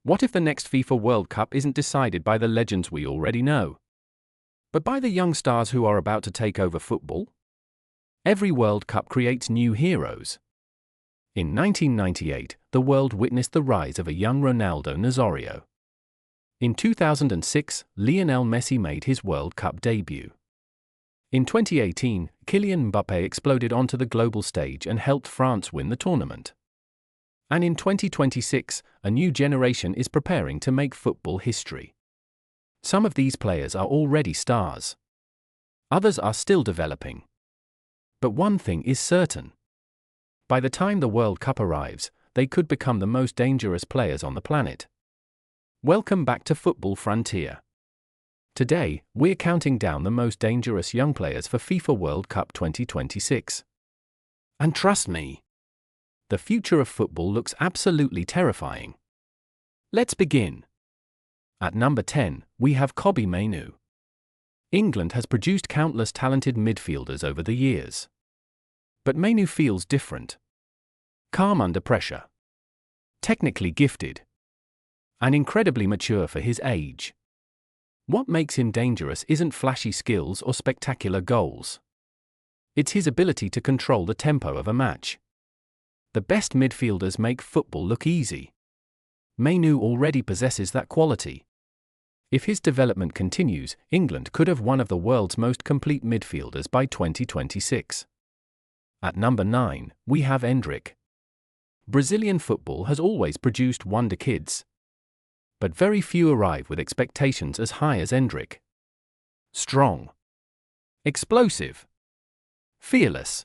What if the next FIFA World Cup isn't decided by the legends we already know, but by the young stars who are about to take over football? Every World Cup creates new heroes. In 1998, the world witnessed the rise of a young Ronaldo Nazario. In 2006, Lionel Messi made his World Cup debut. In 2018, Kylian Mbappé exploded onto the global stage and helped France win the tournament. And in 2026, a new generation is preparing to make football history. Some of these players are already stars. Others are still developing. But one thing is certain. By the time the World Cup arrives, they could become the most dangerous players on the planet. Welcome back to Football Frontier. Today, we're counting down the most dangerous young players for FIFA World Cup 2026. And trust me, the future of football looks absolutely terrifying. Let's begin. At number 10, we have Kobbie Mainoo. England has produced countless talented midfielders over the years. But Mainoo feels different. Calm under pressure. Technically gifted. And incredibly mature for his age. What makes him dangerous isn't flashy skills or spectacular goals. It's his ability to control the tempo of a match. The best midfielders make football look easy. Mainoo already possesses that quality. If his development continues, England could have one of the world's most complete midfielders by 2026. At number 9, we have Endrick. Brazilian football has always produced wonder kids. But very few arrive with expectations as high as Endrick. Strong. Explosive. Fearless.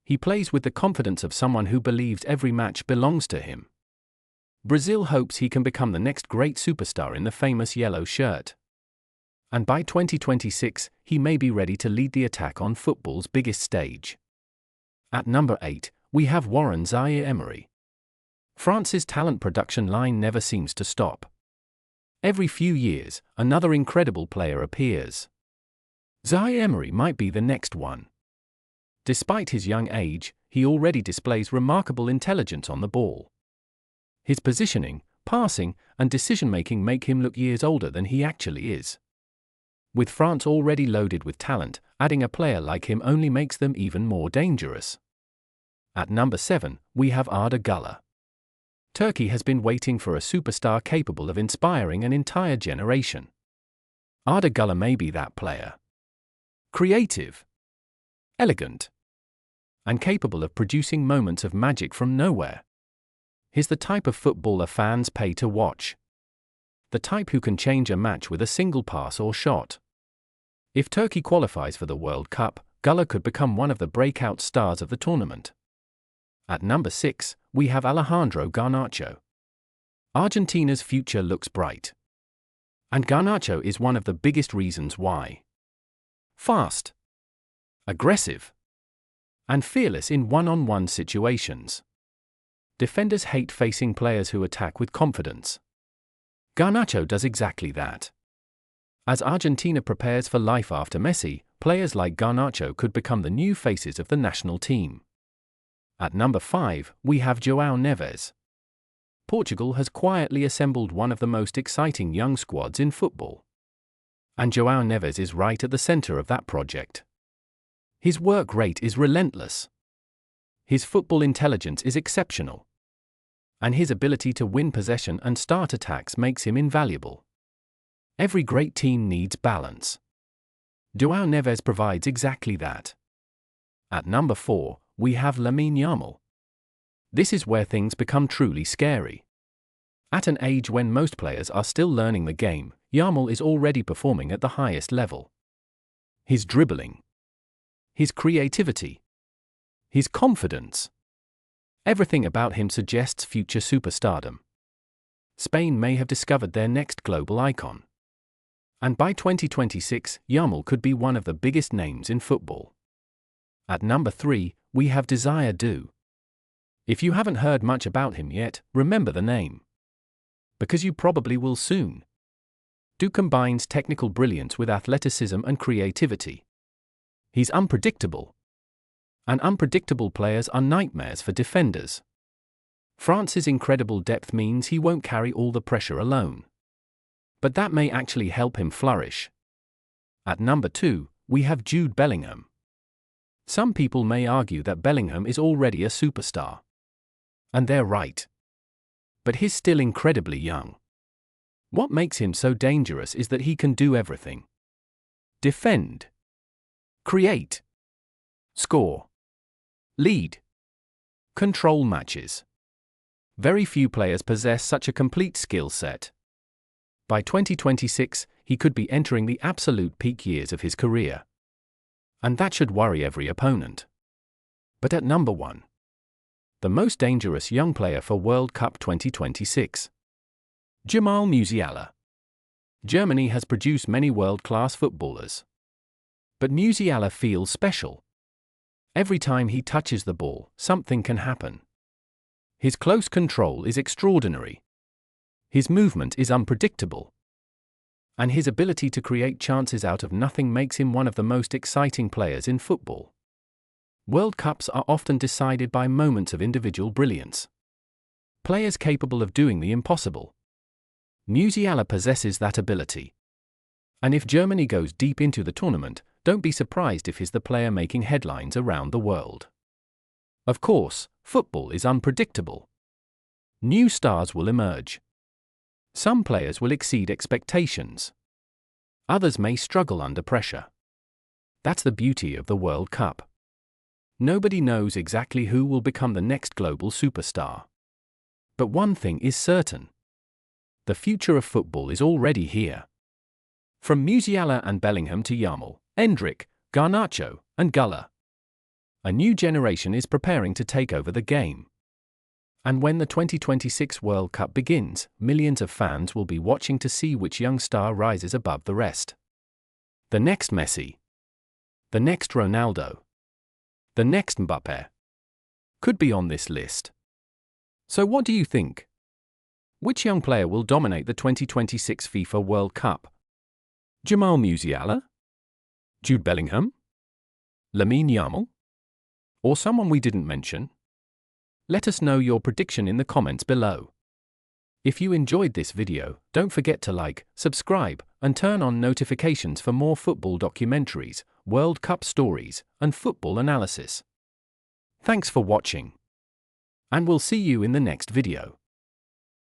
He plays with the confidence of someone who believes every match belongs to him. Brazil hopes he can become the next great superstar in the famous yellow shirt. And by 2026, he may be ready to lead the attack on football's biggest stage. At number 8, we have Warren Zaïre-Emery. France's talent production line never seems to stop. Every few years, another incredible player appears. Zaïre-Emery might be the next one. Despite his young age, he already displays remarkable intelligence on the ball. His positioning, passing, and decision-making make him look years older than he actually is. With France already loaded with talent, adding a player like him only makes them even more dangerous. At number 7, we have Arda Güler. Turkey has been waiting for a superstar capable of inspiring an entire generation. Arda Güler may be that player. Creative, elegant, and capable of producing moments of magic from nowhere. He's the type of footballer fans pay to watch. The type who can change a match with a single pass or shot. If Turkey qualifies for the World Cup, Güler could become one of the breakout stars of the tournament. At number 6, we have Alejandro Garnacho. Argentina's future looks bright. And Garnacho is one of the biggest reasons why. Fast, aggressive, and fearless in one-on-one situations. Defenders hate facing players who attack with confidence. Garnacho does exactly that. As Argentina prepares for life after Messi, players like Garnacho could become the new faces of the national team. At number 5, we have João Neves. Portugal has quietly assembled one of the most exciting young squads in football. And João Neves is right at the center of that project. His work rate is relentless. His football intelligence is exceptional. And his ability to win possession and start attacks makes him invaluable. Every great team needs balance. João Neves provides exactly that. At number 4, we have Lamine Yamal. This is where things become truly scary. At an age when most players are still learning the game, Yamal is already performing at the highest level. His dribbling, his creativity, his confidence. Everything about him suggests future superstardom. Spain may have discovered their next global icon. And by 2026, Yamal could be one of the biggest names in football. At number 3, we have Désiré Doué. If you haven't heard much about him yet, remember the name. Because you probably will soon. Doué combines technical brilliance with athleticism and creativity. He's unpredictable. And unpredictable players are nightmares for defenders. France's incredible depth means he won't carry all the pressure alone. But that may actually help him flourish. At number 2, we have Jude Bellingham. Some people may argue that Bellingham is already a superstar. And they're right. But he's still incredibly young. What makes him so dangerous is that he can do everything. Defend. Create. Score. Lead. Control matches. Very few players possess such a complete skill set. By 2026, he could be entering the absolute peak years of his career. And that should worry every opponent. But at number 1, the most dangerous young player for World Cup 2026. Jamal Musiala. Germany has produced many world-class footballers. But Musiala feels special. Every time he touches the ball, something can happen. His close control is extraordinary. His movement is unpredictable. And his ability to create chances out of nothing makes him one of the most exciting players in football. World Cups are often decided by moments of individual brilliance. Players capable of doing the impossible. Musiala possesses that ability. And if Germany goes deep into the tournament, don't be surprised if he's the player making headlines around the world. Of course, football is unpredictable. New stars will emerge. Some players will exceed expectations. Others may struggle under pressure. That's the beauty of the World Cup. Nobody knows exactly who will become the next global superstar. But one thing is certain. The future of football is already here. From Musiala and Bellingham to Yamal, Endrick, Garnacho, and Güler. A new generation is preparing to take over the game. And when the 2026 World Cup begins, millions of fans will be watching to see which young star rises above the rest. The next Messi. The next Ronaldo. The next Mbappé. Could be on this list. So what do you think? Which young player will dominate the 2026 FIFA World Cup? Jamal Musiala? Jude Bellingham? Lamine Yamal? Or someone we didn't mention? Let us know your prediction in the comments below. If you enjoyed this video, don't forget to like, subscribe, and turn on notifications for more football documentaries, World Cup stories, and football analysis. Thanks for watching. And we'll see you in the next video.